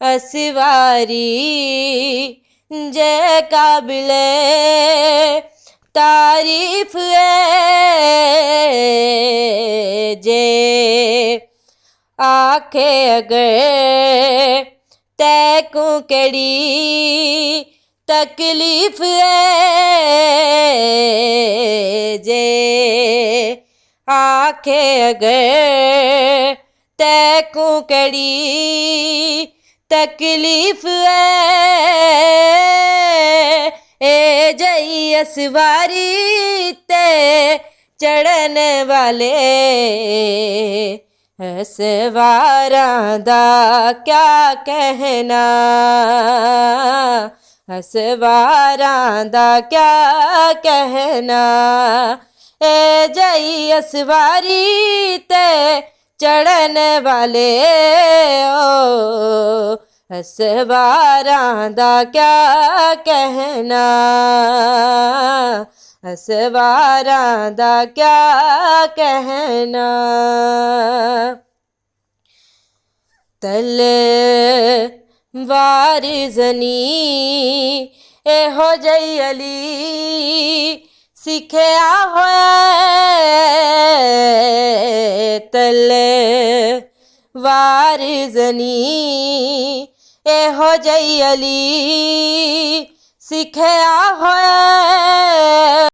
असवारी जय काबिले तारीफ जे आखे अगर तैकू केड़ी तकलीफ जे आखे अगर तैकू केड़ी तकलीफ ए जई असवारी ते चढ़न वाले असवारां दा क्या कहना असवारां दा क्या कहना ए जई असवारी ते चढ़न वाले ओ असवारां दा क्या कहना असवारां दा क्या कहना तलवार जनी एहो जई अली सिखया होया तलवार जनी एहो जई अली सिखया होया